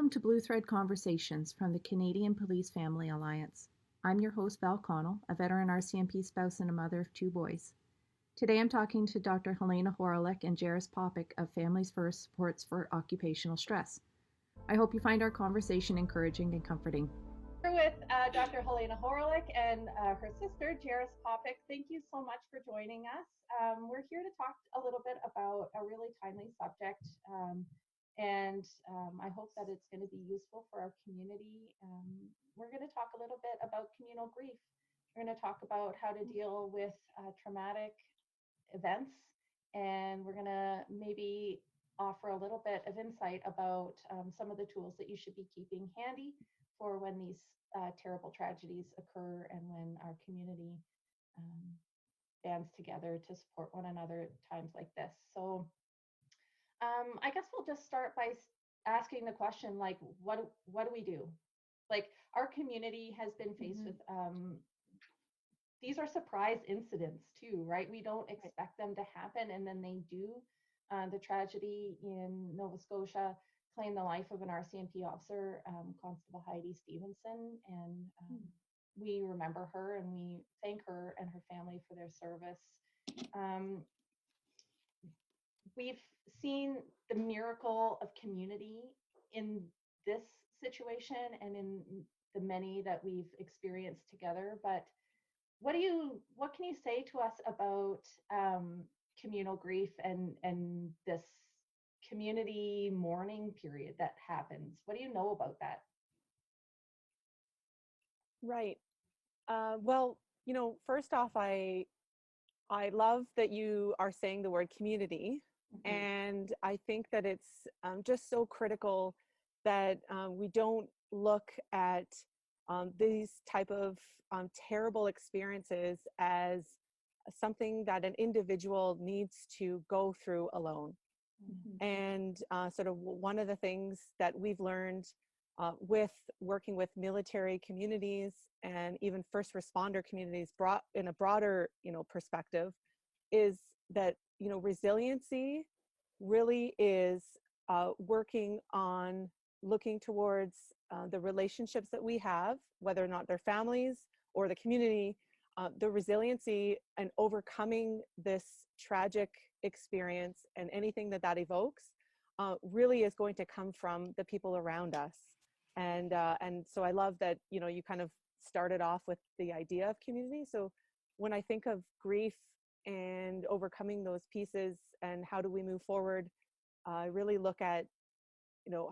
Welcome to Blue Thread Conversations from the Canadian Police Family Alliance. I'm your host, Val Connell, a veteran RCMP spouse and a mother of 2 boys. Today I'm talking to Dr. Helena Hawryluk and Jerris Popik of Families First Supports for Occupational Stress. I hope you find our conversation encouraging and comforting. We're with Dr. Helena Hawryluk and her sister, Jerris Popik. Thank you so much for joining us. We're here to talk a little bit about a really timely subject, and I hope that it's going to be useful for our community. We're going to talk a little bit about communal grief. We're going to talk about how to deal with traumatic events, and we're going to maybe offer a little bit of insight about some of the tools that you should be keeping handy for when these terrible tragedies occur and when our community bands together to support one another at times like this. So I guess we'll just start by asking the question, like, what do we do? Like, our community has been faced with these are surprise incidents too, right? We don't expect them to happen, and then they do. The tragedy in Nova Scotia claimed the life of an RCMP officer, Constable Heidi Stevenson, and we remember her and we thank her and her family for their service. We've seen the miracle of community in this situation and in the many that we've experienced together. But what can you say to us about communal grief and this community mourning period that happens? What do you know about that? Right. Well, first off, I love that you are saying the word community. And I think that it's just so critical that we don't look at these type of terrible experiences as something that an individual needs to go through alone. And sort of one of the things that we've learned with working with military communities and even first responder communities brought in a broader, perspective, is that, resiliency really is working on looking towards the relationships that we have, whether or not they're families or the community, the resiliency and overcoming this tragic experience and anything that evokes really is going to come from the people around us. And so I love that, you kind of started off with the idea of community. So when I think of grief and overcoming those pieces and how do we move forward, I really look at,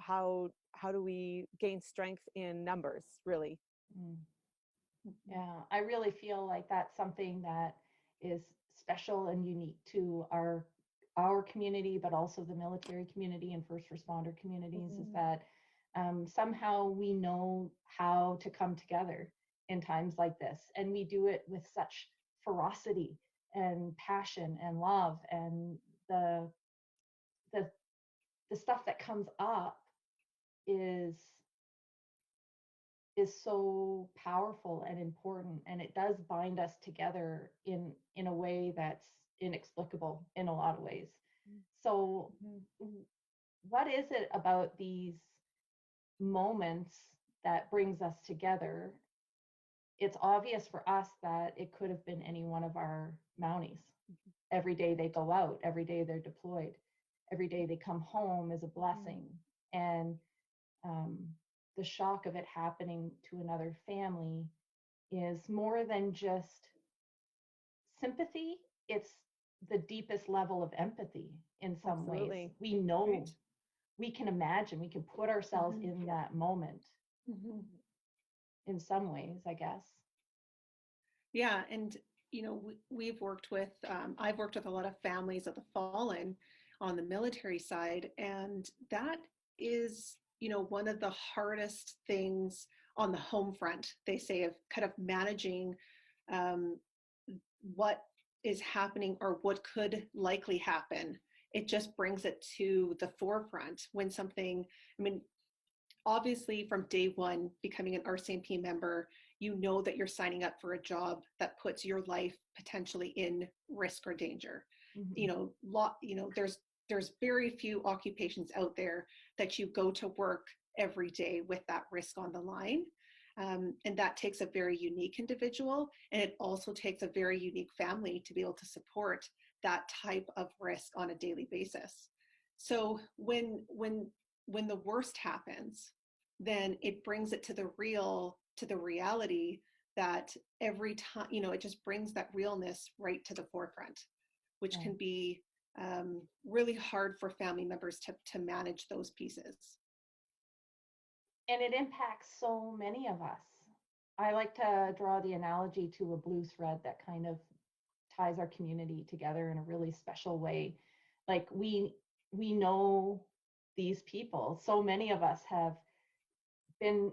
how do we gain strength in numbers, really. Yeah, I really feel like that's something that is special and unique to our community, but also the military community and first responder communities, is that somehow we know how to come together in times like this, and we do it with such ferocity and passion and love, and the stuff that comes up is so powerful and important, and it does bind us together in a way that's inexplicable in a lot of ways. So what is it about these moments that brings us together? It's obvious for us that it could have been any one of our Mounties. Every day they go out, every day they're deployed, every day they come home is a blessing. And the shock of it happening to another family is more than just sympathy. It's the deepest level of empathy in some ways. We know, we can imagine, we can put ourselves in that moment in some ways, I guess. Yeah, and we've worked with, I've worked with a lot of families of the fallen on the military side, and that is, one of the hardest things on the home front, they say, of kind of managing what is happening or what could likely happen. It just brings it to the forefront when something, obviously from day one, becoming an RCMP member, you know that you're signing up for a job that puts your life potentially in risk or danger. There's very few occupations out there that you go to work every day with that risk on the line. And that takes a very unique individual, and it also takes a very unique family to be able to support that type of risk on a daily basis. So when the worst happens, then it brings it to the reality that every time, it just brings that realness right to the forefront, which can be really hard for family members to manage those pieces. And it impacts so many of us. I like to draw the analogy to a blue thread that kind of ties our community together in a really special way. Like we know these people. So many of us have been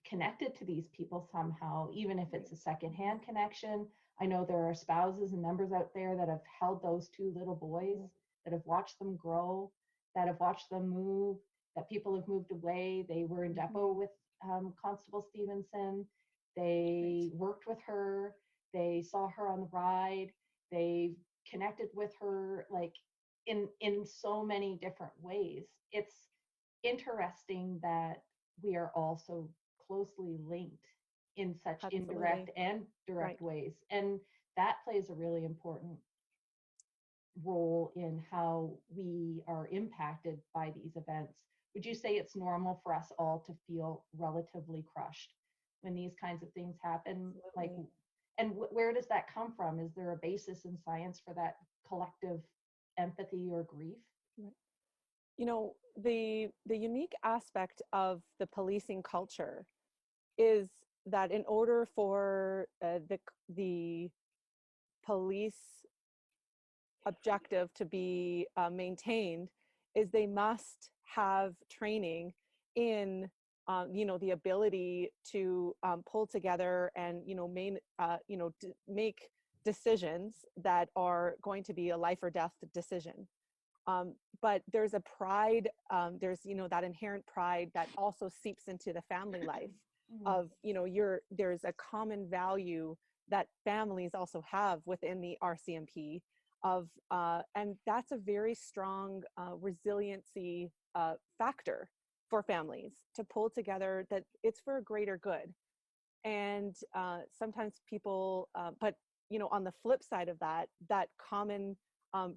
connected to these people somehow, even if it's a secondhand connection. I know there are spouses and members out there that have held those two little boys, that have watched them grow, that have watched them move, that people have moved away. They were in depot with Constable Stevenson. They worked with her. They saw her on the ride. They connected with her, like in so many different ways. It's interesting that we are also closely linked in such indirect and direct ways. And that plays a really important role in how we are impacted by these events. Would you say it's normal for us all to feel relatively crushed when these kinds of things happen? Like, and where does that come from? Is there a basis in science for that collective empathy or grief? The unique aspect of the policing culture is that in order for the police objective to be maintained, is they must have training in the ability to pull together and make decisions that are going to be a life or death decision. But there's a pride, there's that inherent pride that also seeps into the family life of there's a common value that families also have within the RCMP of and that's a very strong resiliency factor for families to pull together, that it's for a greater good. And sometimes people but on the flip side of that common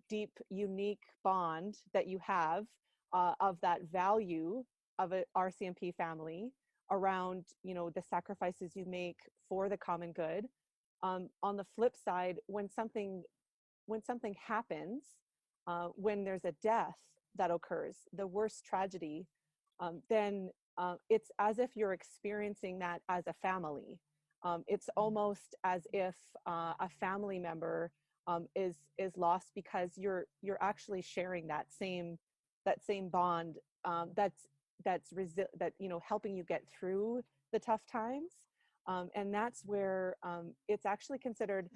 deep unique bond that you have of that value of an RCMP family around the sacrifices you make for the common good. On the flip side, when something happens, when there's a death that occurs, the worst tragedy, then it's as if you're experiencing that as a family. It's almost as if a family member is lost, because you're actually sharing that same bond that's helping you get through the tough times. And that's where it's actually considered,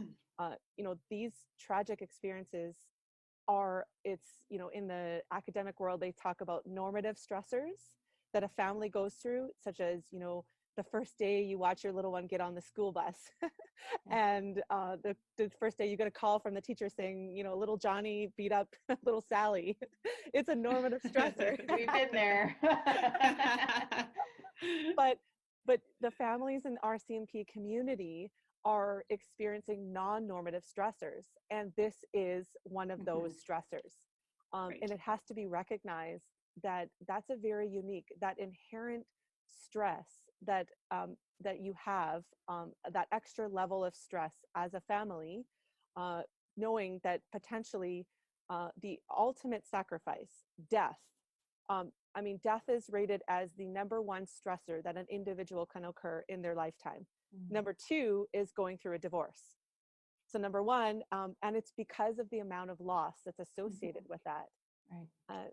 these tragic experiences are, in the academic world, they talk about normative stressors that a family goes through, such as, the first day you watch your little one get on the school bus and the first day you get a call from the teacher saying, little Johnny beat up little Sally. It's a normative stressor. We've been there. But the families in the RCMP community are experiencing non-normative stressors, and this is one of those stressors. And it has to be recognized that that's a very unique, that inherent stress that you have, that extra level of stress as a family, knowing that potentially the ultimate sacrifice, death. Death is rated as the number one stressor that an individual can occur in their lifetime. Number two is going through a divorce. So number one, and it's because of the amount of loss that's associated with that. Right.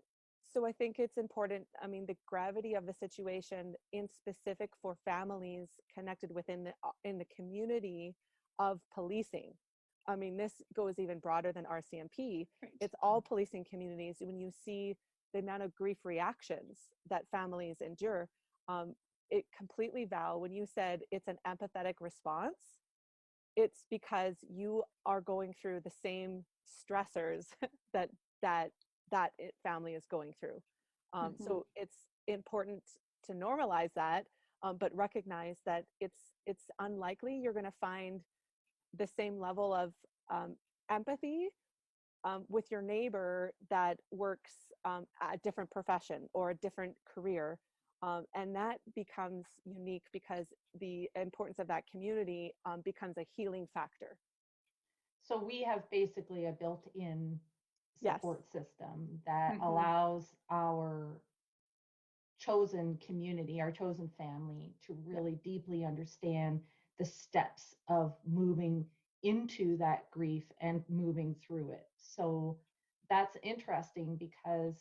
So I think it's important, the gravity of the situation in specific for families connected within in the community of policing. This goes even broader than RCMP. Right. It's all policing communities. When you see the amount of grief reactions that families endure, it completely, Val, when you said it's an empathetic response, it's because you are going through the same stressors that family is going through. So it's important to normalize that, but recognize that it's unlikely you're going to find the same level of empathy with your neighbor that works a different profession or a different career. And that becomes unique because the importance of that community becomes a healing factor. So we have basically a built-in Yes. support system that allows our chosen community, our chosen family, to really deeply understand the steps of moving into that grief and moving through it. So that's interesting because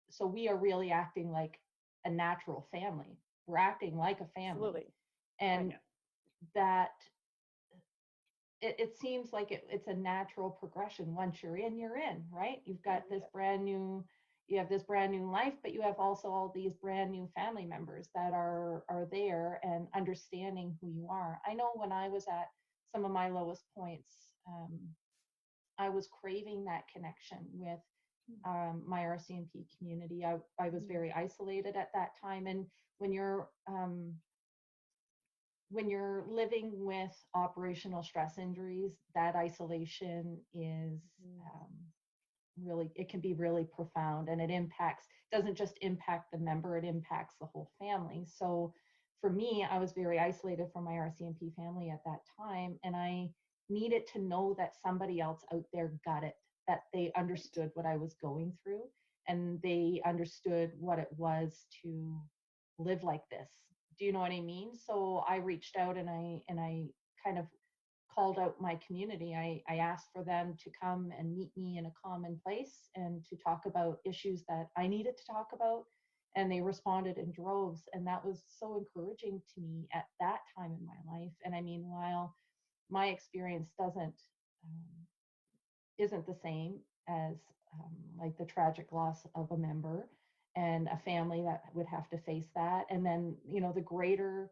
so we are really acting like a natural family. We're acting like a family. Absolutely. And that it seems like it's a natural progression. Once you're in, right? You've got this you have this brand new life, but you have also all these brand new family members that are there and understanding who you are. I know when I was at some of my lowest points, I was craving that connection with my RCMP community. I was very isolated at that time. And when you're living with operational stress injuries, that isolation is really, it can be really profound, and it doesn't just impact the member, it impacts the whole family. So for me, I was very isolated from my RCMP family at that time, and I needed to know that somebody else out there got it, that they understood what I was going through, and they understood what it was to live like this. Do you know what I mean? So I reached out and I kind of called out my community. I asked for them to come and meet me in a common place and to talk about issues that I needed to talk about. And they responded in droves. And that was so encouraging to me at that time in my life. And I mean, while my experience isn't the same as like the tragic loss of a member and a family that would have to face that. And then, the greater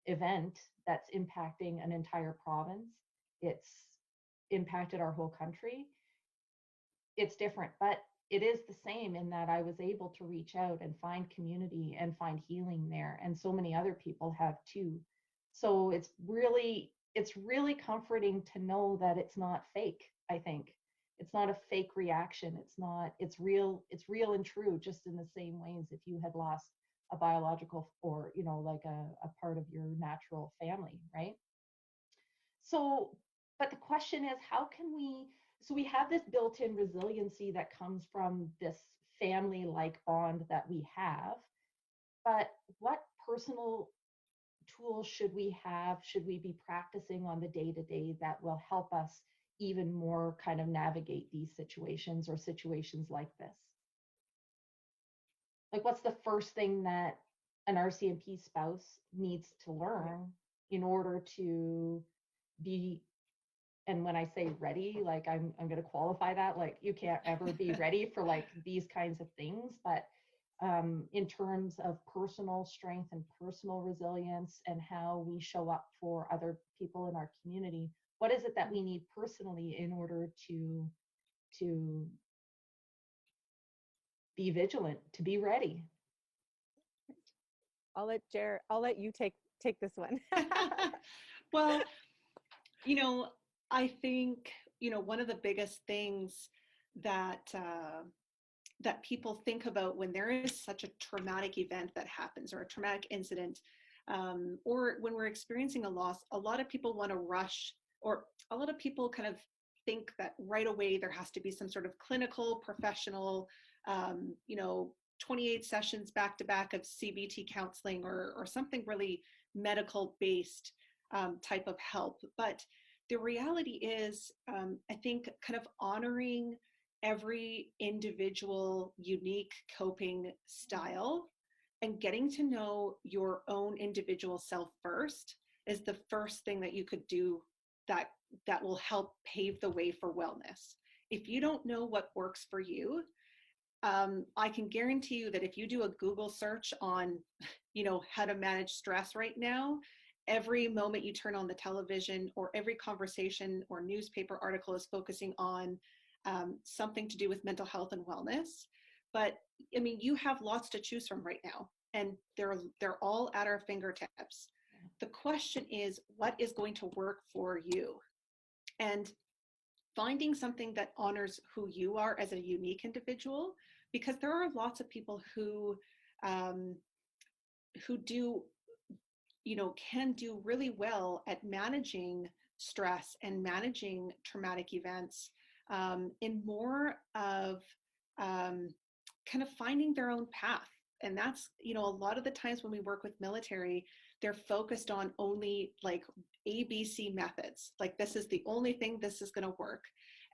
event that's impacting an entire province, it's impacted our whole country. It's different, but it is the same in that I was able to reach out and find community and find healing there. And so many other people have too. So it's really comforting to know that it's not fake. I think it's not a fake reaction. It's real and true, just in the same way as if you had lost a biological or, like a part of your natural family, right? So, but the question is, so we have this built-in resiliency that comes from this family-like bond that we have, but what personal tools should we be practicing on the day-to-day that will help us even more kind of navigate these situations or situations like this? Like, what's the first thing that an RCMP spouse needs to learn in order to be, and when I say ready, like I'm going to qualify that, like you can't ever be ready for like these kinds of things, but in terms of personal strength and personal resilience and how we show up for other people in our community, what is it that we need personally in order to be vigilant, to be ready? I'll let you take this one. Well, I think, one of the biggest things that people think about when there is such a traumatic event that happens, or a traumatic incident, or when we're experiencing a loss, a lot of people want to rush, or a lot of people kind of think that right away there has to be some sort of clinical, professional, 28 sessions back to back of CBT counseling or something really medical based type of help. But the reality is, I think kind of honoring every individual unique coping style and getting to know your own individual self first is the first thing that you could do that will help pave the way for wellness. If you don't know what works for you, I can guarantee you that if you do a Google search on, how to manage stress right now, every moment you turn on the television or every conversation or newspaper article is focusing on something to do with mental health and wellness. But I mean, you have lots to choose from right now, and they're all at our fingertips. The question is, what is going to work for you? And finding something that honors who you are as a unique individual, because there are lots of people who do, can do really well at managing stress and managing traumatic events, in more of kind of finding their own path. And that's, a lot of the times when we work with military, they're focused on only like ABC methods. Like, this is the only thing, this is going to work.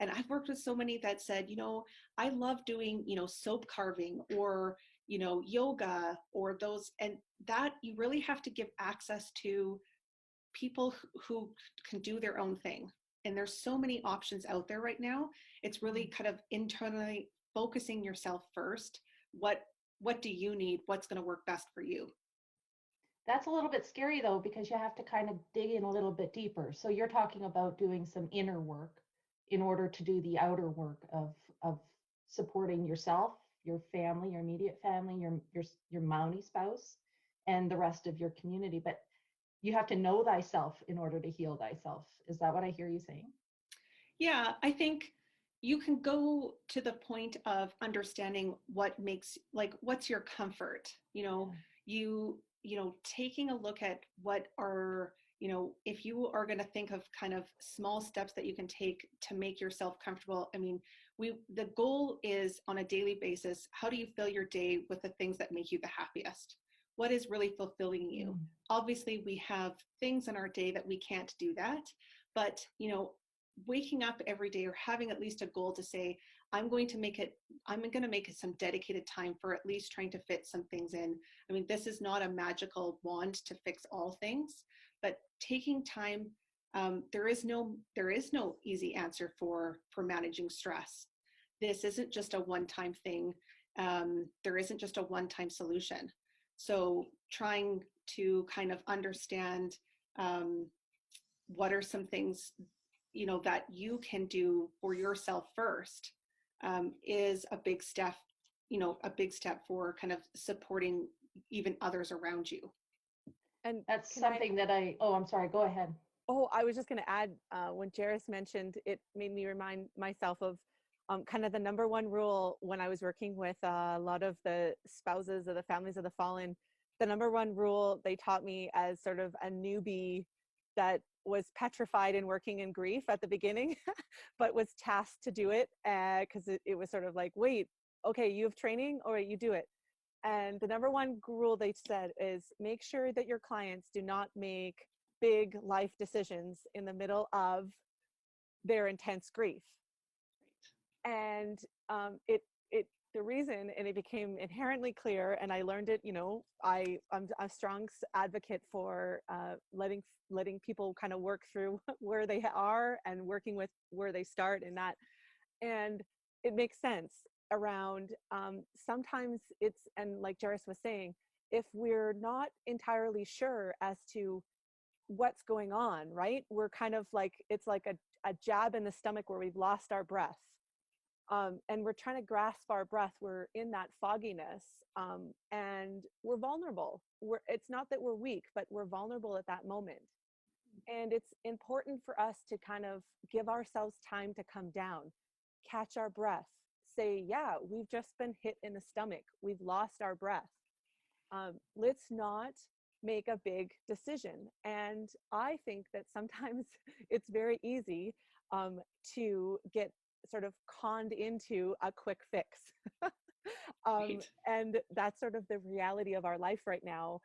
And I've worked with so many that said, I love doing, soap carving or, yoga or those, and that you really have to give access to people who can do their own thing. And there's so many options out there right now. It's really kind of internally focusing yourself first. What do you need? What's going to work best for you? That's a little bit scary though, because you have to kind of dig in a little bit deeper. So you're talking about doing some inner work in order to do the outer work of supporting yourself, your family, your immediate family, your Mountie spouse, and the rest of your community. But you have to know thyself in order to heal thyself. Is that what I hear you saying? Yeah, I think you can go to the point of understanding what's your comfort. Taking a look at what are, if you are going to think of kind of small steps that you can take to make yourself comfortable. I mean, the goal is on a daily basis, how do you fill your day with the things that make you the happiest? What is really fulfilling you? Obviously, we have things in our day that we can't do that, but, waking up every day or having at least a goal to say, I'm going to make it some dedicated time for at least trying to fit some things in. I mean, this is not a magical wand to fix all things, but taking time, there is no easy answer for managing stress. This isn't just a one-time thing. There isn't just a one-time solution. So trying to kind of understand what are some things that you can do for yourself first, is a big step for kind of supporting even others around you. And that's something I'm sorry, go ahead. Oh, I was just going to add, when Jerris mentioned, it made me remind myself of kind of the number one rule when I was working with a lot of the spouses of the families of the fallen. The number one rule they taught me as sort of a newbie that was petrified in working in grief at the beginning, but was tasked to do it because it was sort of like, wait, okay, you have training, all right, you do it. And the number one rule they said is make sure that your clients do not make big life decisions in the middle of their intense grief. And the reason, and it became inherently clear, and I learned it, I'm a strong advocate for letting people kind of work through where they are and working with where they start in that. And it makes sense around sometimes it's, and like Jerris was saying, if we're not entirely sure as to what's going on, right? We're kind of like, it's like a jab in the stomach where we've lost our breath. And we're trying to grasp our breath. We're in that fogginess, and we're vulnerable. It's not that we're weak, but we're vulnerable at that moment. And it's important for us to kind of give ourselves time to come down, catch our breath, say, yeah, we've just been hit in the stomach. We've lost our breath. Let's not make a big decision. And I think that sometimes it's very easy to get sort of conned into a quick fix. Right. And that's sort of the reality of our life right now,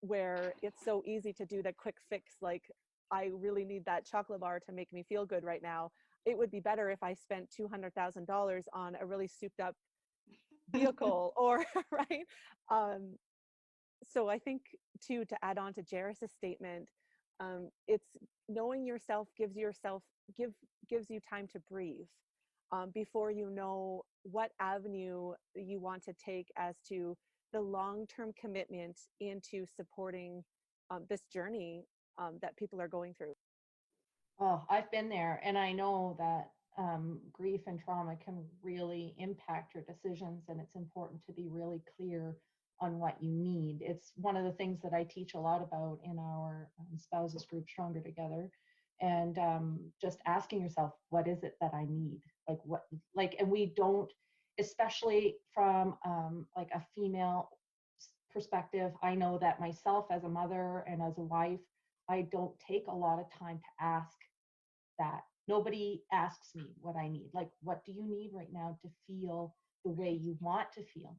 where it's so easy to do the quick fix. Like, I really need that chocolate bar to make me feel good right now. It would be better if I spent $200,000 on a really souped up vehicle or right. So I think too, to add on to Jerris's statement, it's knowing yourself gives you time to breathe before you know what avenue you want to take as to the long-term commitment into supporting this journey that people are going through. Oh, I've been there, and I know that grief and trauma can really impact your decisions, and it's important to be really clear on what you need. It's one of the things that I teach a lot about in our spouses group, Stronger Together, and just asking yourself, what is it that I need? Like what, like, and we don't, especially from like a female perspective, I know that myself as a mother and as a wife, I don't take a lot of time to ask that. Nobody asks me what I need. Like, what do you need right now to feel the way you want to feel?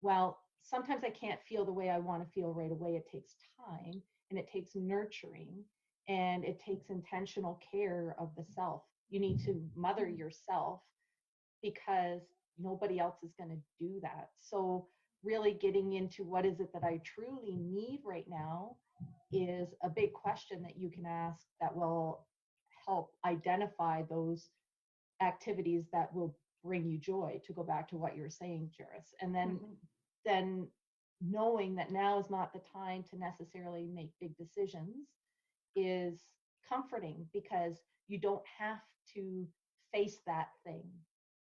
Well, sometimes I can't feel the way I want to feel right away. It takes time, and it takes nurturing, and it takes intentional care of the self. You need to mother yourself because nobody else is going to do that. So really getting into what is it that I truly need right now is a big question that you can ask that will help identify those activities that will bring you joy, to go back to what you're saying, Jerris. And then knowing that now is not the time to necessarily make big decisions is comforting, because you don't have to face that thing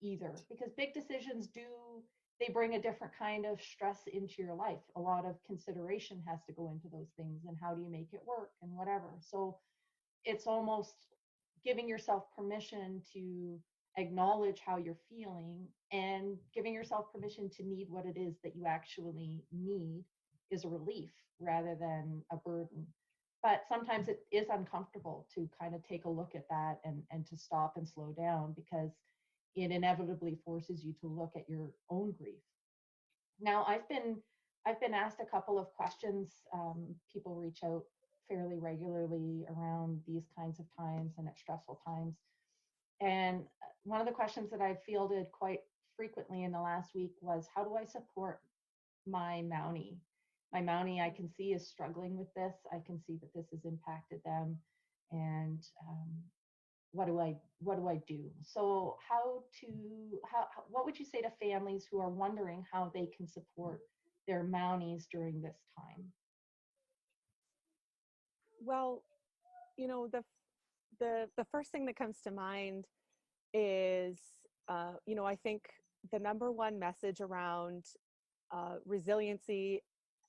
either, because big decisions they bring a different kind of stress into your life. A lot of consideration has to go into those things, and how do you make it work and whatever. So it's almost giving yourself permission to acknowledge how you're feeling, and giving yourself permission to need what it is that you actually need is a relief rather than a burden. But sometimes it is uncomfortable to kind of take a look at that, and to stop and slow down, because it inevitably forces you to look at your own grief. Now, I've been asked a couple of questions. People reach out fairly regularly around these kinds of times and at stressful times. And one of the questions that I've fielded quite frequently in the last week was, how do I support my Mountie? My Mountie, I can see, is struggling with this. I can see that this has impacted them. And what do I do? So what would you say to families who are wondering how they can support their Mounties during this time? Well, you know, the first thing that comes to mind is, I think the number one message around resiliency,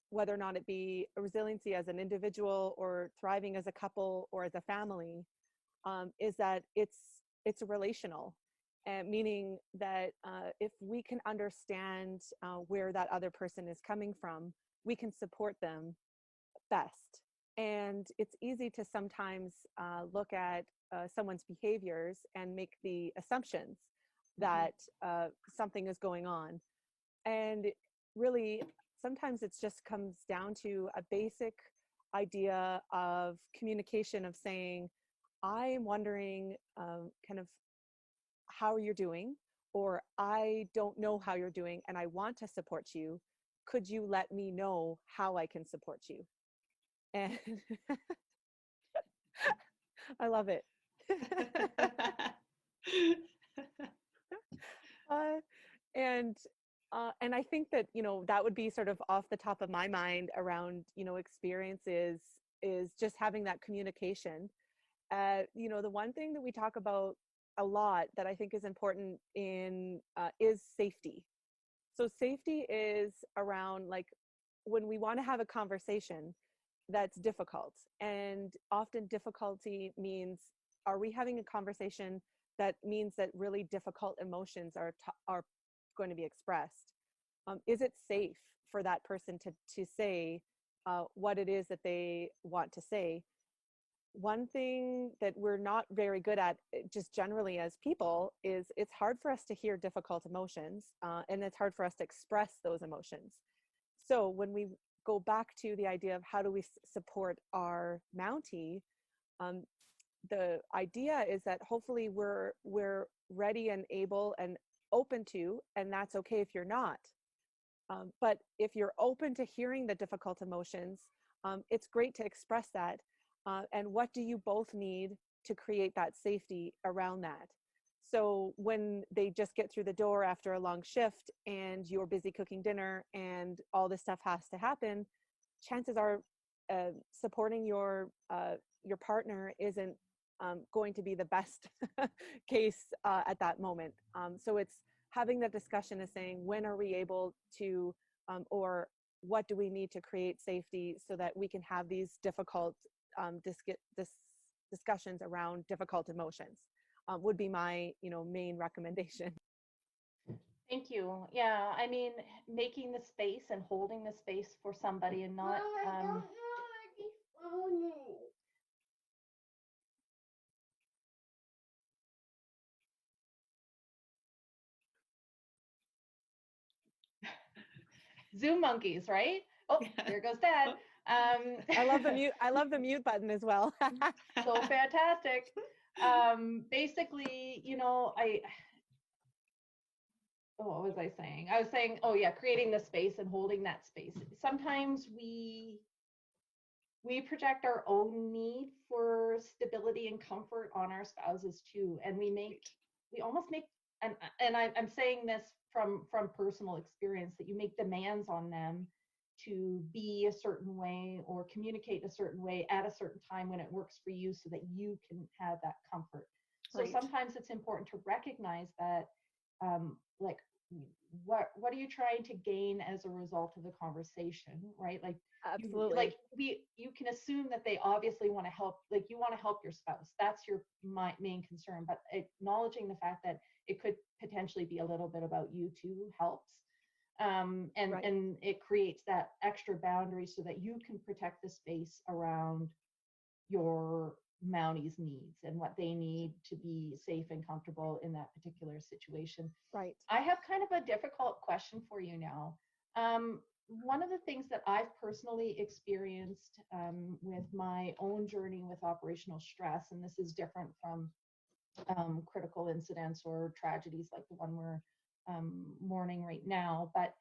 whether or not it be a resiliency as an individual or thriving as a couple or as a family, is that it's relational, meaning that if we can understand where that other person is coming from, we can support them best. And it's easy to sometimes look at someone's behaviors and make the assumptions that something is going on. And really, sometimes it just comes down to a basic idea of communication, of saying, I am wondering kind of how you're doing, or I don't know how you're doing and I want to support you. Could you let me know how I can support you? And I love it. And I think that, that would be sort of off the top of my mind around, experiences, is just having that communication. The one thing that we talk about a lot that I think is important is safety. So safety is around, like, when we want to have a conversation that's difficult, and often difficulty means, are we having a conversation that means that really difficult emotions are going to be expressed? Is it safe for that person to say what it is that they want to say? One thing that we're not very good at, just generally as people, is it's hard for us to hear difficult emotions, and it's hard for us to express those emotions. So when we go back to the idea of how do we support our Mountie, the idea is that hopefully we're ready and able and open to, and that's okay if you're not. But if you're open to hearing the difficult emotions, it's great to express that. And what do you both need to create that safety around that? So when they just get through the door after a long shift and you're busy cooking dinner and all this stuff has to happen, chances are supporting your partner isn't going to be the best case at that moment. So it's having that discussion of saying, when are we able to, or what do we need to create safety so that we can have these difficult discussions around difficult emotions, would be my, main recommendation. Thank you. Yeah, I mean, making the space and holding the space for somebody and not Zoom monkeys, right? Oh, there goes Dad. I love the mute button as well. So fantastic. Basically, what was I saying? I was saying, oh yeah, creating the space and holding that space. Sometimes we project our own need for stability and comfort on our spouses too, and we almost make, and I'm saying this from personal experience, that you make demands on them to be a certain way or communicate a certain way at a certain time when it works for you, so that you can have that comfort. So Right. sometimes it's important to recognize that, like, what are you trying to gain as a result of the conversation, right? Like, Absolutely. you can assume that they obviously want to help, like you want to help your spouse. That's your main concern, but acknowledging the fact that it could potentially be a little bit about you too helps. And Right. and it creates that extra boundary so that you can protect the space around your Mounties needs and what they need to be safe and comfortable in that particular situation. Right. I have kind of a difficult question for you now. One of the things that I've personally experienced with my own journey with operational stress, and this is different from critical incidents or tragedies like the one we're mourning right now, but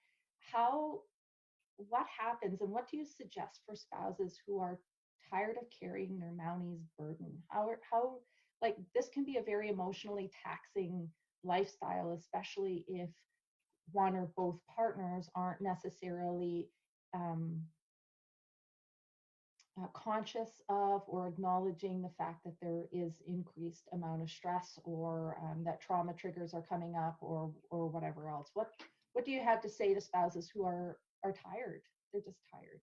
what happens and what do you suggest for spouses who are tired of carrying their Mounties burden? How like this can be a very emotionally taxing lifestyle, especially if one or both partners aren't necessarily conscious of or acknowledging the fact that there is increased amount of stress, or that trauma triggers are coming up, or whatever else. What do you have to say to spouses who are tired? They're just tired.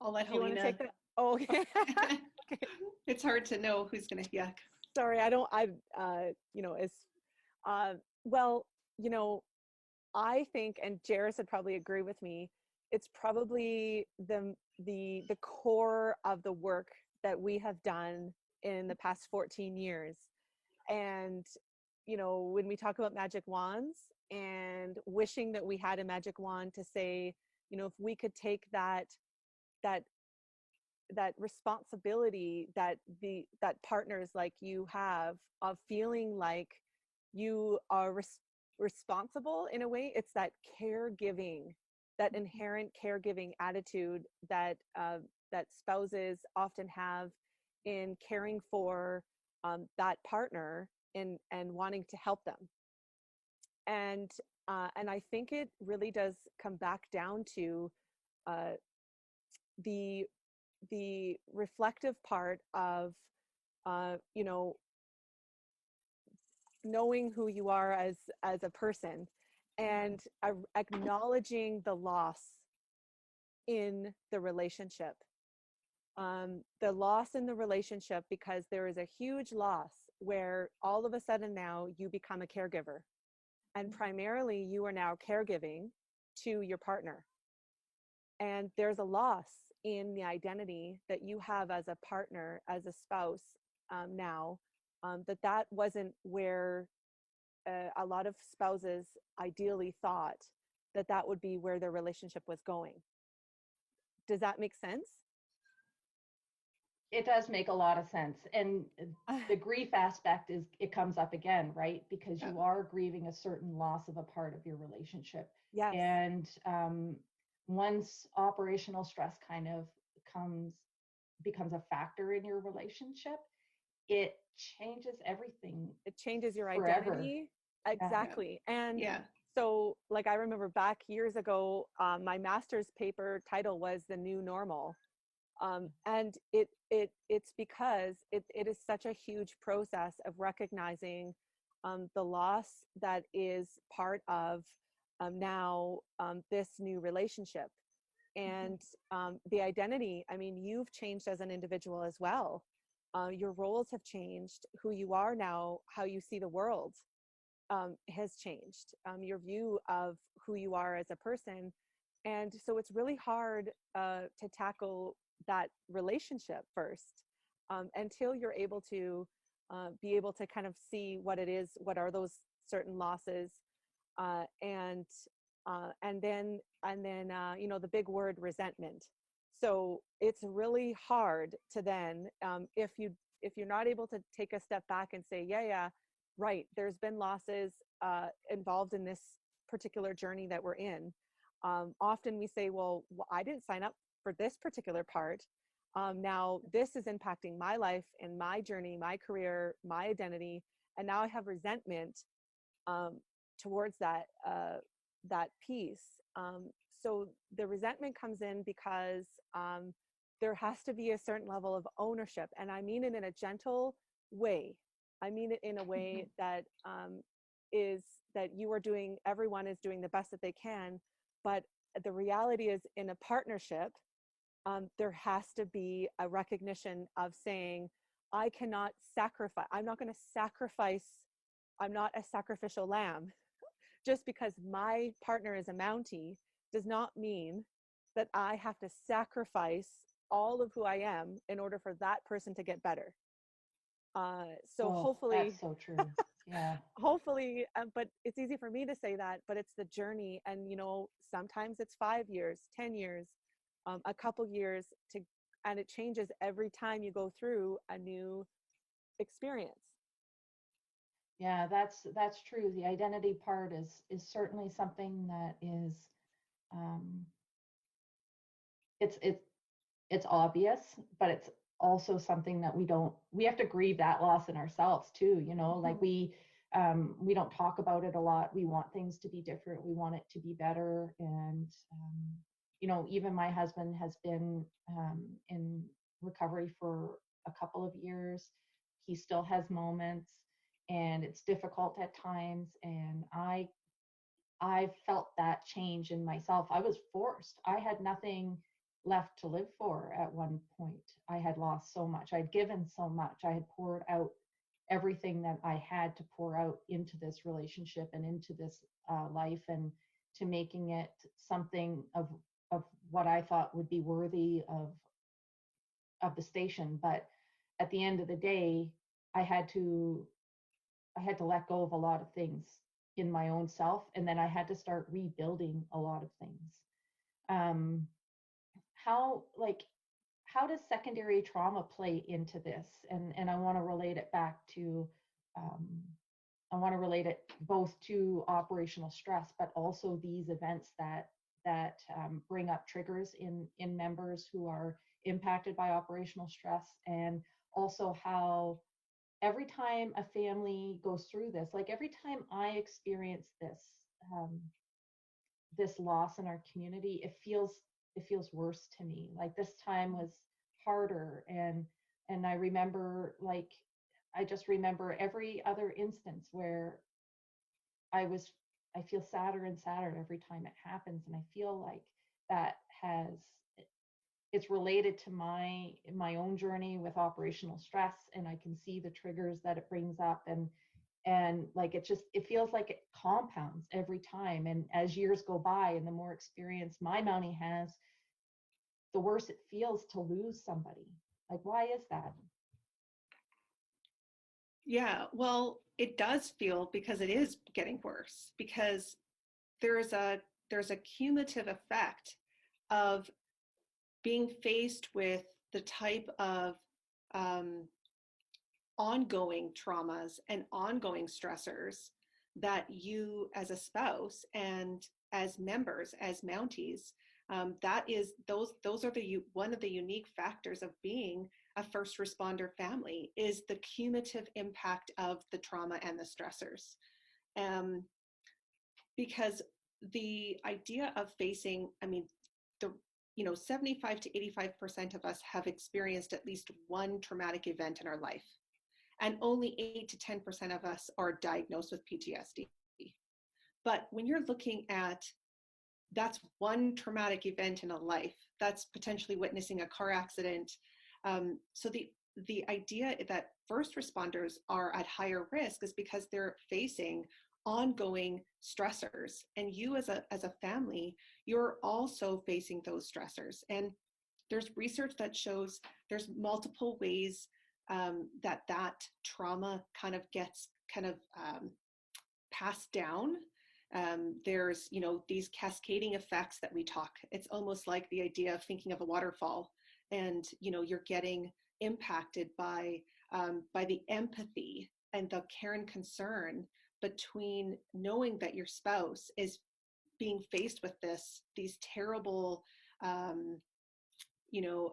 I'll let Do you want to Helena. take that? Oh, okay. Okay. It's hard to know who's going to yuck. Sorry, well, I think, and Jerris would probably agree with me, it's probably the core of the work that we have done in the past 14 years. And, when we talk about magic wands and wishing that we had a magic wand to say, if we could take that responsibility that partners like you have, of feeling like you are responsible in a way. It's that caregiving, that inherent caregiving attitude that spouses often have in caring for that partner and wanting to help them. And I think it really does come back down to the reflective part of knowing who you are as a person, and acknowledging the loss in the relationship. The loss in the relationship, because there is a huge loss where all of a sudden now you become a caregiver, and primarily you are now caregiving to your partner. And there's a loss in the identity that you have as a partner, as a spouse, now, that wasn't where a lot of spouses ideally thought that would be where their relationship was going. Does that make sense? It does make a lot of sense. And the grief aspect it comes up again, right? Because you are grieving a certain loss of a part of your relationship. Yes. And once operational stress kind of becomes a factor in your relationship, it changes everything. It changes your forever. Identity. Exactly. Yeah. And yeah. So, like, I remember back years ago, my master's paper title was The New Normal. And it's because it is such a huge process of recognizing the loss that is part of now this new relationship. And the identity, I mean, you've changed as an individual as well. Your roles have changed. Who you are now, how you see the world has changed. Your view of who you are as a person. And so it's really hard to tackle that relationship first until you're able to be able to kind of see what it is, what are those certain losses, and then you know, the big word resentment. So it's really hard to then if you're not able to take a step back and say, yeah, right, there's been losses involved in this particular journey that we're in. Often we say, well, I didn't sign up for this particular part. Now this is impacting my life and my journey, my career, my identity, and now I have resentment towards that piece. So the resentment comes in because there has to be a certain level of ownership, and I mean it in a gentle way. I mean it in a way that is that everyone is doing the best that they can, but the reality is, in a partnership, there has to be a recognition of saying, I cannot sacrifice, I'm not going to sacrifice, I'm not a sacrificial lamb. Just because my partner is a Mountie does not mean that I have to sacrifice all of who I am in order for that person to get better. Hopefully, that's so true. Yeah. hopefully, but it's easy for me to say that, but it's the journey. And, you know, sometimes it's 5 years, 10 years, a couple years and it changes every time you go through a new experience. Yeah, that's true. The identity part is certainly something that is um it's obvious, but it's also something that we have to grieve that loss in ourselves too, you know, like we don't talk about it a lot. We want things to be different. We want it to be better. And you know, even my husband has been in recovery for a couple of years. He still has moments and it's difficult at times. And I felt that change in myself. I was forced. I had nothing left to live for at one point. I had lost so much. I'd given so much. I had poured out everything that I had to pour out into this relationship and into this life, and to making it something of what I thought would be worthy of the station. But at the end of the day, I had to let go of a lot of things in my own self, and then I had to start rebuilding a lot of things. um how does secondary trauma play into this? And I want to relate it back to um I want to relate it both to operational stress, but also these events that bring up triggers in members who are impacted by operational stress, and also how every time a family goes through this, like every time I experience um, this loss in our community, it feels worse to me. Like this time was harder, and I remember, like, I just remember every other instance where I feel sadder and sadder every time it happens, and I feel like that has it's related to my own journey with operational stress, and I can see the triggers that it brings up, and like it feels like it compounds every time. And as years go by and the more experience my Mountie has, the worse it feels to lose somebody. Like, why is that? Yeah, well, it does feel, because it is getting worse, because there's a cumulative effect of being faced with the type of ongoing traumas and ongoing stressors that you as a spouse and as members, as Mounties, that is those are one of the unique factors of being a first responder family, is the cumulative impact of the trauma and the stressors. Because the idea of facing, I mean, 75 to 85% of us have experienced at least one traumatic event in our life. And only 8 to 10% of us are diagnosed with PTSD. But when you're looking at, that's one traumatic event in a life, that's potentially witnessing a car accident. So the idea that first responders are at higher risk is because they're facing ongoing stressors, and you as a family, you're also facing those stressors. And there's research that shows there's multiple ways that trauma kind of gets passed down. There's these cascading effects that we talk. It's almost like the idea of thinking of a waterfall, and you're getting impacted by the empathy and the care and concern between knowing that your spouse is being faced with these terrible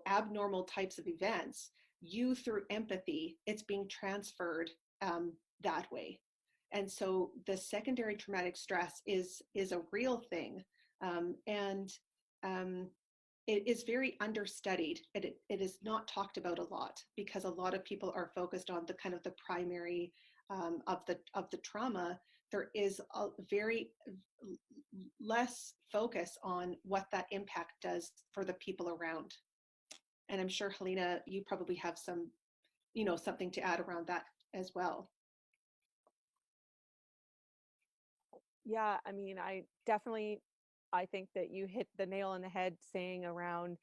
abnormal types of events. You, through empathy, it's being transferred that way. And so the secondary traumatic stress is a real thing, and it is very understudied. It is not talked about a lot, because a lot of people are focused on the kind of the primary of the trauma. There is a very less focus on what that impact does for the people around. And I'm sure, Helena, you probably have some, something to add around that as well. Yeah, I mean, I think that you hit the nail on the head saying around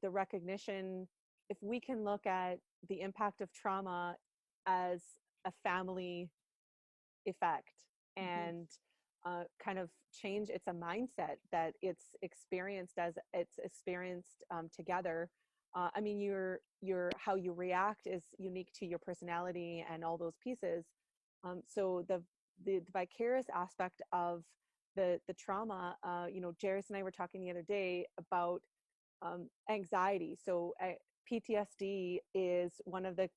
the recognition. If we can look at the impact of trauma as a family effect, and kind of change, it's a mindset that it's experienced together. I mean, your how you react is unique to your personality and all those pieces. So the vicarious aspect of the trauma, Jerris and I were talking the other day about anxiety. So PTSD is one of the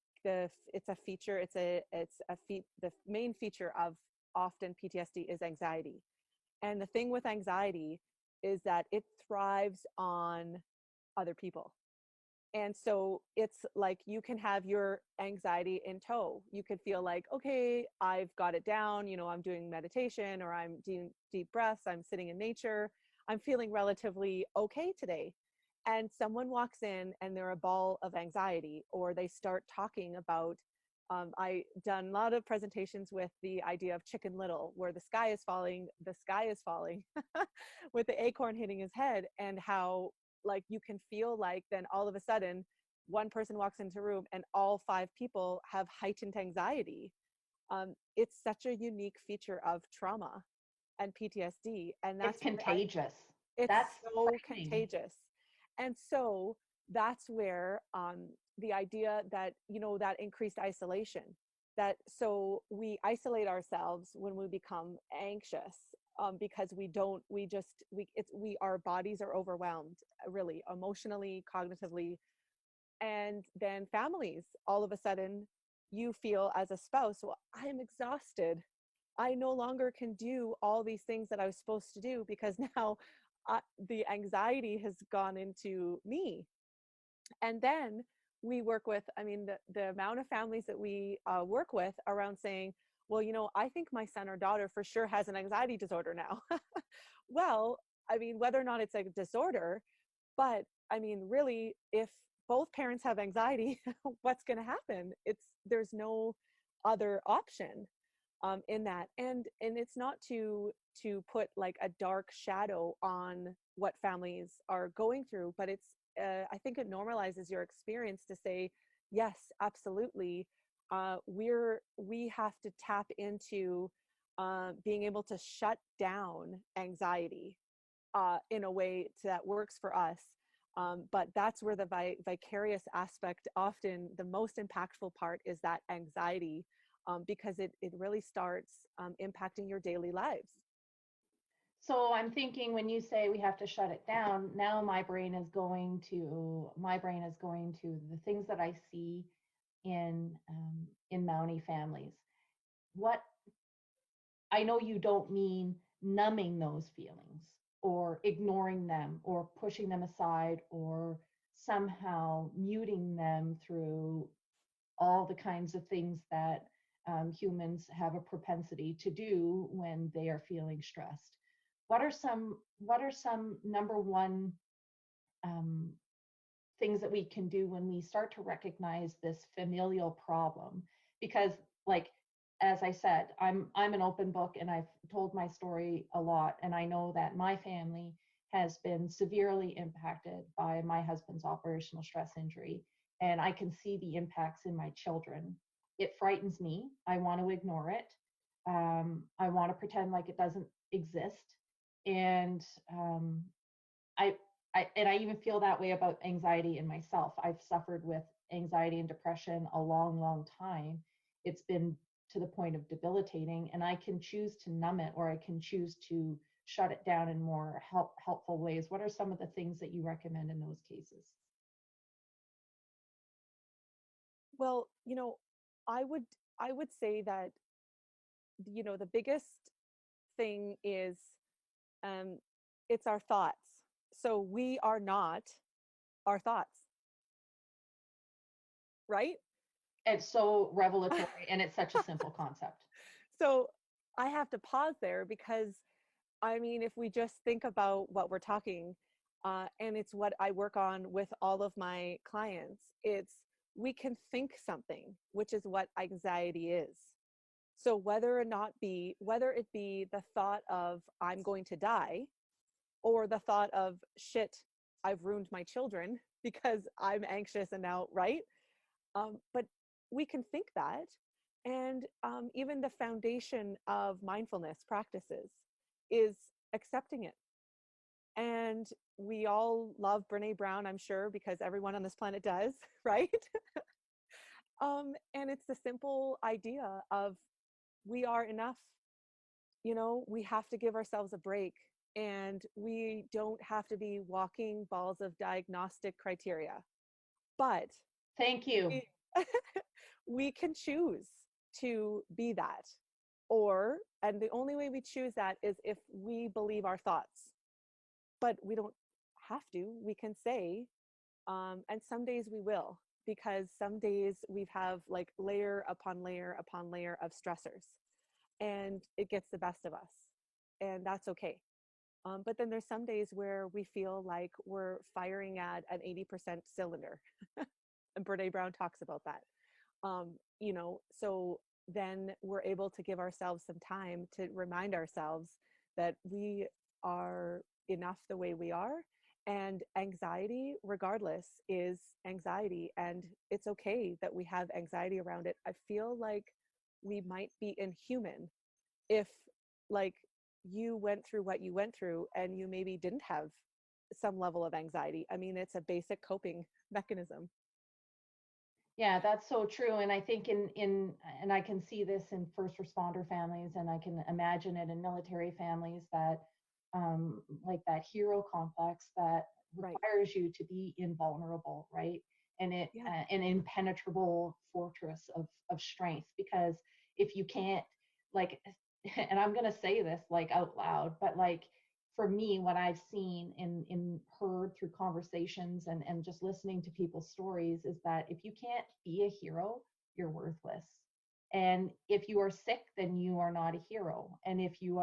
it's a feature. The main feature of often PTSD is anxiety. And the thing with anxiety is that it thrives on other people. And so it's like you can have your anxiety in tow. You could feel like, okay, I've got it down, I'm doing meditation, or I'm doing deep breaths, I'm sitting in nature, I'm feeling relatively okay today. And someone walks in and they're a ball of anxiety, or they start talking about, I done a lot of presentations with the idea of Chicken Little, where the sky is falling with the acorn hitting his head, and how like you can feel like then all of a sudden one person walks into a room and all 5 people have heightened anxiety. It's such a unique feature of trauma and PTSD, and that's It's contagious. It's That's so frightening. contagious. And so that's where the idea that, that increased isolation, that so we isolate ourselves when we become anxious, because our bodies are overwhelmed, really, emotionally, cognitively. And then families, all of a sudden, you feel as a spouse, well, I'm exhausted. I no longer can do all these things that I was supposed to do, because now the anxiety has gone into me. And then we work with, I mean, the amount of families that we work with around saying, well, I think my son or daughter for sure has an anxiety disorder now. Well, I mean, whether or not it's a disorder, but I mean, really, if both parents have anxiety, what's going to happen? There's no other option in that. And it's not to put like a dark shadow on what families are going through, but it's I think it normalizes your experience to say, yes, absolutely. We have to tap into being able to shut down anxiety in a way that works for us. But that's where the vicarious aspect, often the most impactful part, is that anxiety, because it really starts impacting your daily lives. So I'm thinking, when you say we have to shut it down, now my brain is going to the things that I see in Mountie families. What I know, you don't mean numbing those feelings or ignoring them or pushing them aside or somehow muting them through all the kinds of things that humans have a propensity to do when they are feeling stressed. What are some number one um, things that we can do when we start to recognize this familial problem? Because, like, as I said, I'm an open book, and I've told my story a lot, and I know that my family has been severely impacted by my husband's operational stress injury, and I can see the impacts in my children. It frightens me. I want to ignore it. I want to pretend like it doesn't exist, and I, I even feel that way about anxiety in myself. I've suffered with anxiety and depression a long, long time. It's been to the point of debilitating, and I can choose to numb it, or I can choose to shut it down in more helpful ways. What are some of the things that you recommend in those cases? Well, I would I would say that the biggest thing is um it's our thoughts. So we are not our thoughts, right? It's so revelatory, and it's such a simple concept. So I have to pause there because I mean, if we just think about what we're talking, and it's what I work on with all of my clients, it's we can think something, which is what anxiety is. So whether it be the thought of I'm going to die, or the thought of shit, I've ruined my children because I'm anxious and now, right? But we can think that. And even the foundation of mindfulness practices is accepting it. And we all love Brene Brown, I'm sure, because everyone on this planet does, right? And it's the simple idea of we are enough. We have to give ourselves a break, and we don't have to be walking balls of diagnostic criteria. But Thank you. we, we can choose to be that. And the only way we choose that is if we believe our thoughts. But we don't have to. We can say, and some days we will, because some days we've have like layer upon layer upon layer of stressors, and it gets the best of us, and that's okay. But then there's some days where we feel like we're firing at an 80% cylinder, and Brene Brown talks about that. So then we're able to give ourselves some time to remind ourselves that we are enough the way we are, and anxiety regardless is anxiety, and it's okay that we have anxiety around it. I feel like we might be inhuman if, like, you went through what you went through and you maybe didn't have some level of anxiety. I mean, it's a basic coping mechanism. Yeah, that's so true. And I think and I can see this in first responder families, and I can imagine it in military families, that like that hero complex that Right. requires you to be invulnerable, right? And Yeah. an impenetrable fortress of strength. Because if you can't, like, and I'm gonna say this like out loud, but like, for me, what I've seen in heard through conversations and just listening to people's stories is that if you can't be a hero, you're worthless. And if you are sick, then you are not a hero. And if you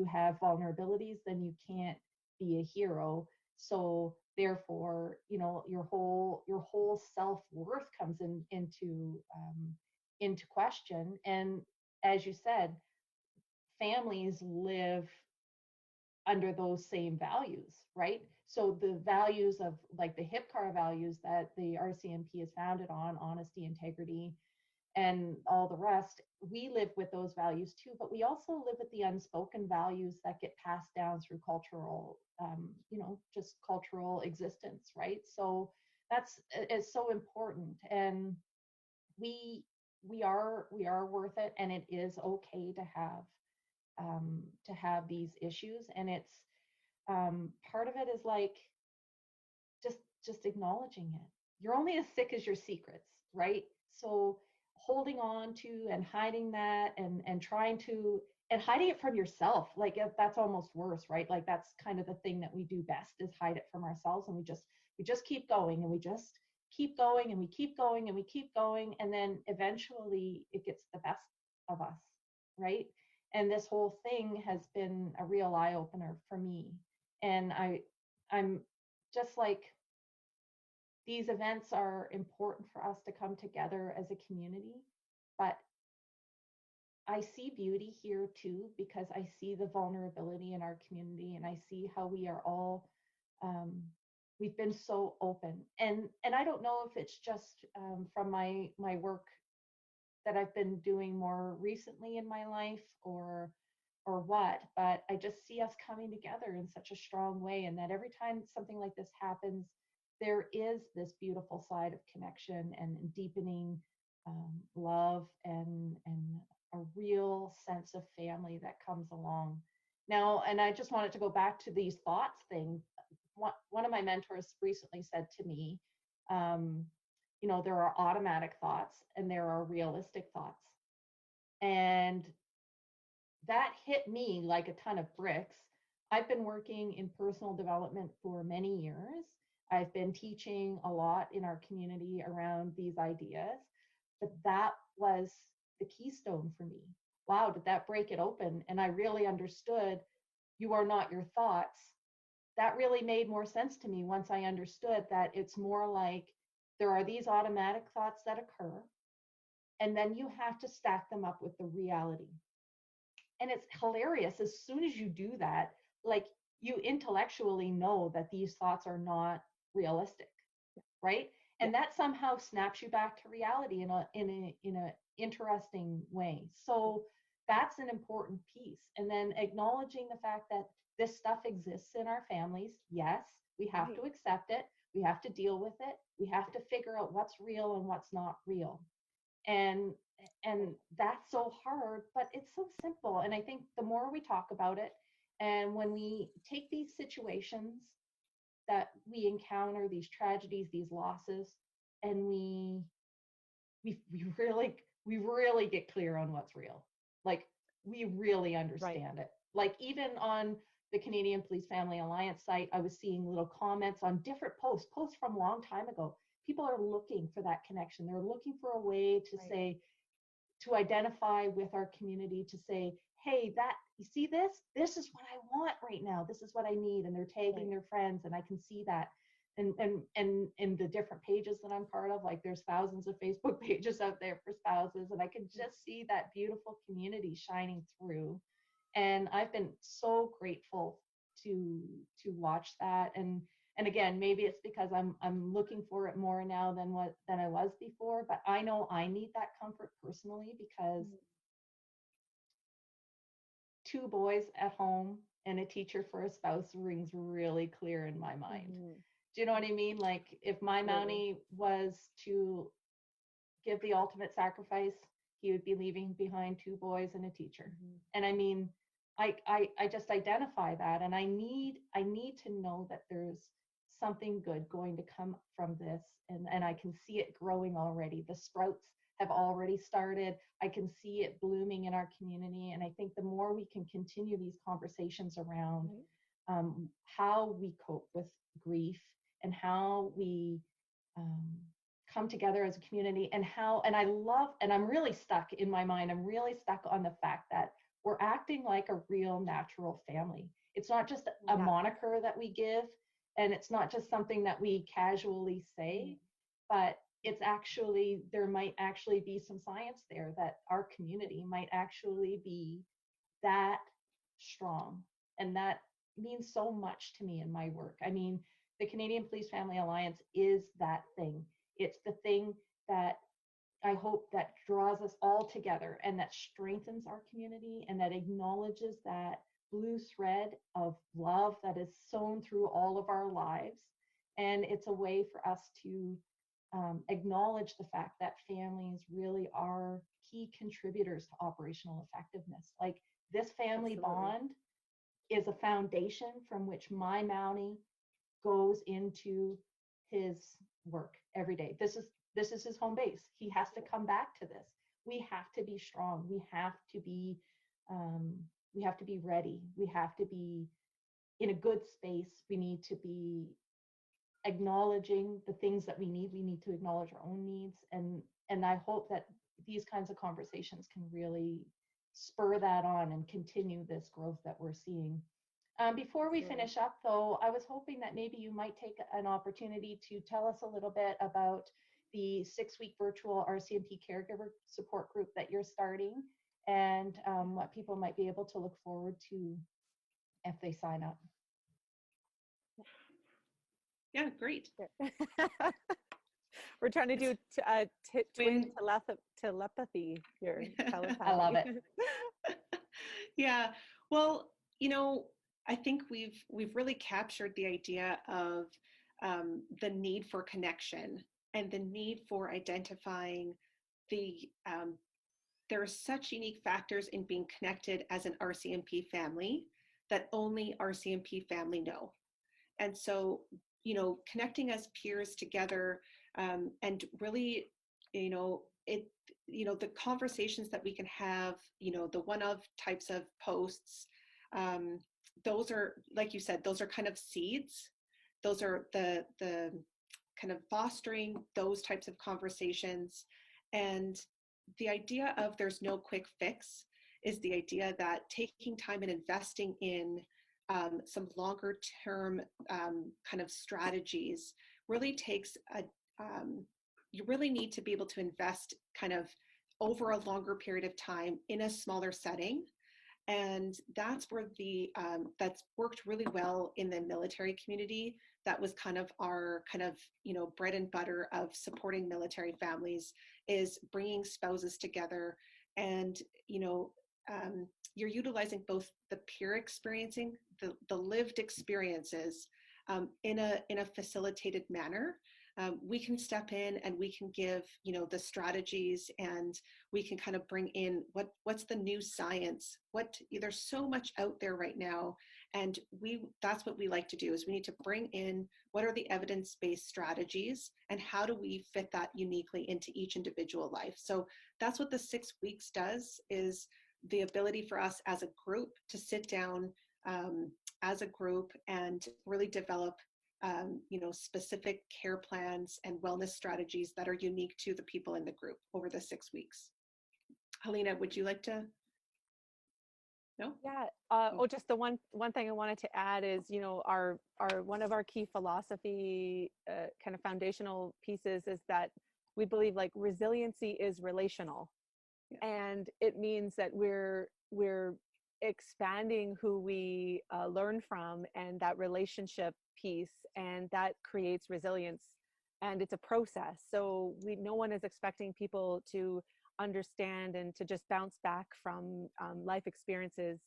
have vulnerabilities, then you can't be a hero. So therefore, your whole self-worth comes into question. And as you said, families live under those same values, right? So the values of, like, the HIPCAR values that the RCMP is founded on, honesty, integrity, and all the rest, we live with those values too, but we also live with the unspoken values that get passed down through cultural, just cultural existence, right? So that's is so important. And we are worth it, and it is okay to have these issues. And it's part of it is like just just acknowledging it. You're only as sick as your secrets, right? So holding on to and hiding that and trying to and hiding it from yourself, like that's almost worse, right? Like that's kind of the thing that we do best, is hide it from ourselves, and we just keep going, and we just keep going, and we keep going, and we keep going, and then eventually it gets the best of us, right? And this whole thing has been a real eye opener for me. And I'm just like, these events are important for us to come together as a community, but I see beauty here too, because I see the vulnerability in our community, and I see how we are all, um, we've been so open. And I don't know if it's just from my work that I've been doing more recently in my life, or what, but I just see us coming together in such a strong way, and that every time something like this happens, there is this beautiful side of connection and deepening love, and a real sense of family that comes along. Now, and I just wanted to go back to these thoughts thing. One of my mentors recently said to me, there are automatic thoughts and there are realistic thoughts. And that hit me like a ton of bricks. I've been working in personal development for many years. I've been teaching a lot in our community around these ideas, but that was the keystone for me. Wow, did that break it open? And I really understood, you are not your thoughts. That really made more sense to me once I understood that it's more like there are these automatic thoughts that occur, and then you have to stack them up with the reality. And it's hilarious. As soon as you do that, like, you intellectually know that these thoughts are not realistic, right? And that somehow snaps you back to reality in a interesting way. So that's an important piece. And then acknowledging the fact that this stuff exists in our families. Yes, we have to accept it. We have to deal with it. We have to figure out what's real and what's not real. And that's so hard, but it's so simple. And I think the more we talk about it, and when we take these situations that we encounter, these tragedies, these losses, and we really get clear on what's real. Like, we really understand it. Like, even on the Canadian Police Family Alliance site, I was seeing little comments on different posts from a long time ago. People are looking for that connection. They're looking for a way to say, to identify with our community, to say, hey, that, you see this? This is what I want right now. This is what I need. And they're tagging their friends, and I can see that. And in the different pages that I'm part of, like, there's thousands of Facebook pages out there for spouses, and I can just see that beautiful community shining through. And I've been so grateful to watch that. And again, maybe it's because I'm looking for it more now than I was before, but I know I need that comfort personally, because 2 boys at home and a teacher for a spouse rings really clear in my mind. Do you know what I mean? Like, if my Mountie was to give the ultimate sacrifice, he would be leaving behind 2 boys and a teacher. And I mean, I just identify that, and I need to know that there's something good going to come from this, and I can see it growing already. The sprouts have already started. I can see it blooming in our community, and I think the more we can continue these conversations around how we cope with grief, and how we come together as a community, and I'm really stuck in my mind. I'm really stuck on the fact that we're acting like a real natural family. It's not just a moniker that we give, and it's not just something that we casually say, but it's actually, there might actually be some science there that our community might actually be that strong. And that means so much to me in my work. I mean, the Canadian Police Family Alliance is that thing. It's the thing that I hope that draws us all together, and that strengthens our community, and that acknowledges that blue thread of love that is sewn through all of our lives. And it's a way for us to acknowledge the fact that families really are key contributors to operational effectiveness. Like, this family bond is a foundation from which my Mountie goes into his work every day. This is his home base. He has to come back to this. We have to be strong. We have to be we have to be ready. We have to be in a good space. We need to be acknowledging the things that we need. We need to acknowledge our own needs. And I hope that these kinds of conversations can really spur that on and continue this growth that we're seeing. Before we finish up, though, I was hoping that maybe you might take an opportunity to tell us a little bit about the 6-week virtual RCMP caregiver support group that you're starting, and what people might be able to look forward to if they sign up. Yeah, great. We're trying to do twin telepathy here. I love it. Yeah. Well, I think we've really captured the idea of the need for connection and the need for identifying there are such unique factors in being connected as an RCMP family that only RCMP family know. And so, connecting as peers together, and really, the conversations that we can have, the one-of types of posts, those are, like you said, those are kind of seeds. Those are the kind of fostering those types of conversations. And the idea of there's no quick fix is the idea that taking time and investing in some longer term kind of strategies really takes you really need to be able to invest kind of over a longer period of time in a smaller setting. And that's where that's worked really well in the military community. That was kind of our bread and butter of supporting military families, is bringing spouses together. And, you're utilizing both the peer experiencing, the lived experiences in a facilitated manner. We can step in and we can give, the strategies, and we can kind of bring in what's the new science, there's so much out there right now. And that's what we like to do, is we need to bring in what are the evidence-based strategies and how do we fit that uniquely into each individual life. So that's what the 6 weeks does, is the ability for us as a group to sit down as a group and really develop specific care plans and wellness strategies that are unique to the people in the group over the 6 weeks. Helena, would you like to? No? Yeah. Just the one thing I wanted to add is, our one of our key philosophy kind of foundational pieces is that we believe like resiliency is relational. Yeah. And it means that we're expanding who we learn from, and that relationship piece, and that creates resilience. And it's a process. So no one is expecting people to understand and to just bounce back from life experiences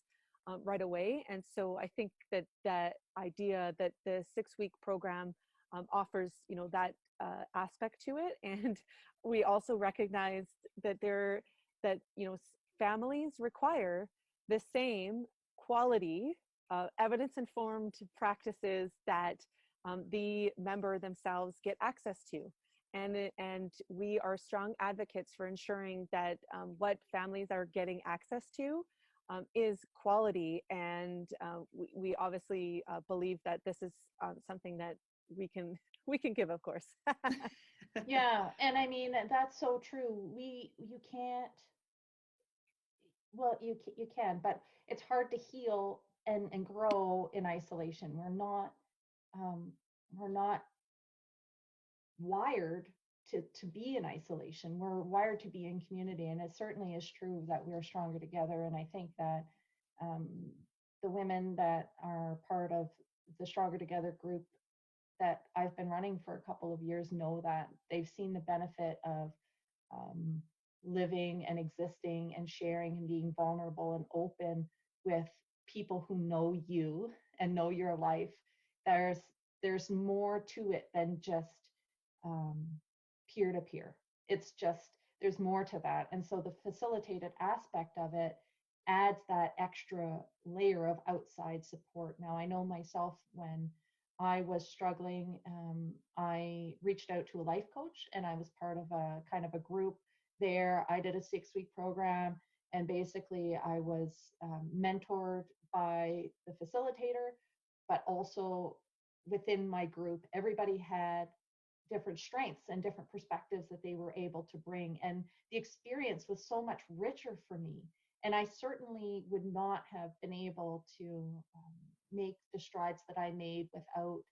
right away. And so I think that idea that the 6-week program offers, that aspect to it. And we also recognize that families require the same quality evidence-informed practices that the member themselves get access to. And we are strong advocates for ensuring that what families are getting access to is quality. And we obviously believe that this is something that we can give, of course. Yeah, and I mean, that's so true. You can't, well, you can, but it's hard to heal and grow in isolation. We're not wired to be in isolation. We're wired to be in community, and it certainly is true that we're stronger together. And I think that the women that are part of the Stronger Together group that I've been running for a couple of years know that they've seen the benefit of living and existing and sharing and being vulnerable and open with people who know you and know your life. There's more to it than just peer-to-peer. It's just, there's more to that. And so the facilitated aspect of it adds that extra layer of outside support. Now, I know myself, when I was struggling, I reached out to a life coach, and I was part of a kind of a group there. I did a 6-week program, And basically I was mentored by the facilitator, but also within my group, everybody had different strengths and different perspectives that they were able to bring. And the experience was so much richer for me. And I certainly would not have been able to make the strides that I made without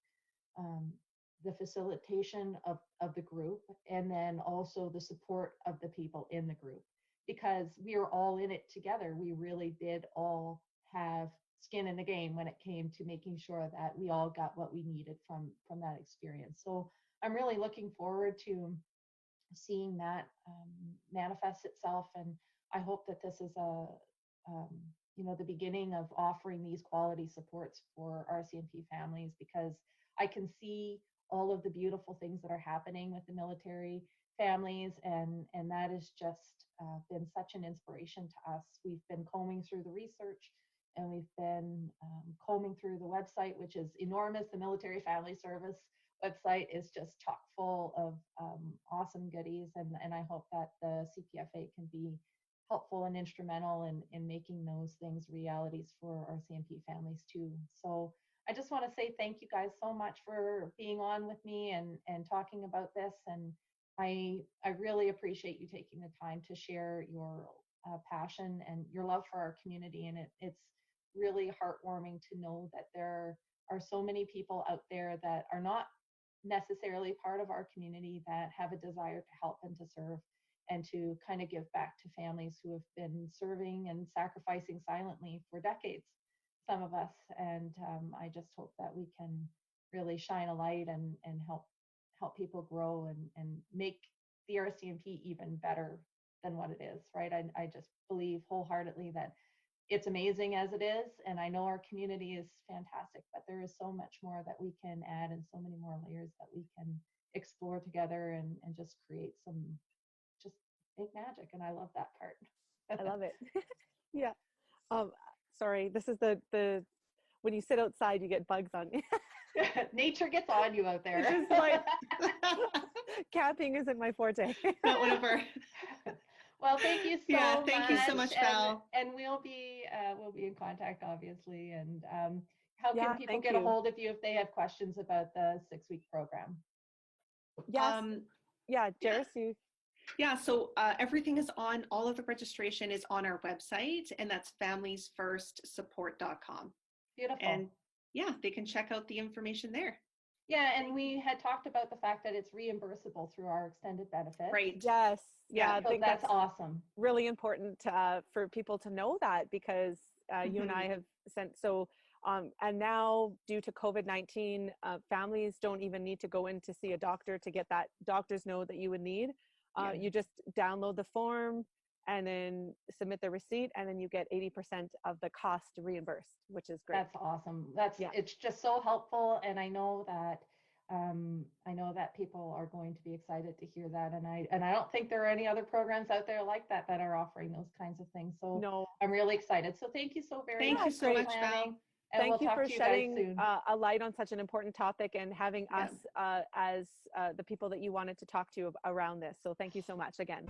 the facilitation of the group, and then also the support of the people in the group, because we were all in it together. We really did all have skin in the game when it came to making sure that we all got what we needed from that experience. So I'm really looking forward to seeing that manifest itself, and I hope that this is the beginning of offering these quality supports for RCMP families, because I can see all of the beautiful things that are happening with the military families, and that has just been such an inspiration to us. We've been combing through the research, and we've been combing through the website, which is enormous. The Military Family Service website is just chock full of awesome goodies, and I hope that the CPFA can be helpful and instrumental in making those things realities for our CMP families too. So I just want to say thank you guys so much for being on with me and talking about this. And I really appreciate you taking the time to share your passion and your love for our community. And it's really heartwarming to know that there are so many people out there that are not necessarily part of our community that have a desire to help and to serve and to kind of give back to families who have been serving and sacrificing silently for decades, some of us. And I just hope that we can really shine a light and help people grow and make the RCMP even better than what it is, right? I just believe wholeheartedly that it's amazing as it is, and I know our community is fantastic, but there is so much more that we can add and so many more layers that we can explore together and just create some just big magic. And I love that part. I love it. Yeah. Sorry, this is the when you sit outside, you get bugs on you. Nature gets on you out there. It's just like camping isn't my forte. Not one of our. Well, thank you so much. Thank you so much, Val. And we'll be in contact, obviously. And how Yeah, can people thank get a you. hold of you if they have questions about the 6-week program? Yes. Yeah, Jerris, you. Yeah, so everything is on, all of the registration is on our website, and that's familiesfirstsupport.com. Beautiful. And yeah, they can check out the information there. Yeah, and we had talked about the fact that it's reimbursable through our extended benefit. Right. Yes. Yeah, I so think that's awesome. Really important for people to know that, because you and I have sent and now due to COVID-19, families don't even need to go in to see a doctor to get that doctor's note that you would need. You just download the form and then submit the receipt, and then you get 80% of the cost reimbursed, which is great. That's awesome. It's just so helpful, and I know that people are going to be excited to hear that. And I don't think there are any other programs out there like that are offering those kinds of things. So no. I'm really excited. So thank you so very much. Thank you so much, Val. And Thank we'll you for shedding a light on such an important topic and having us as the people that you wanted to talk to around this. So thank you so much again.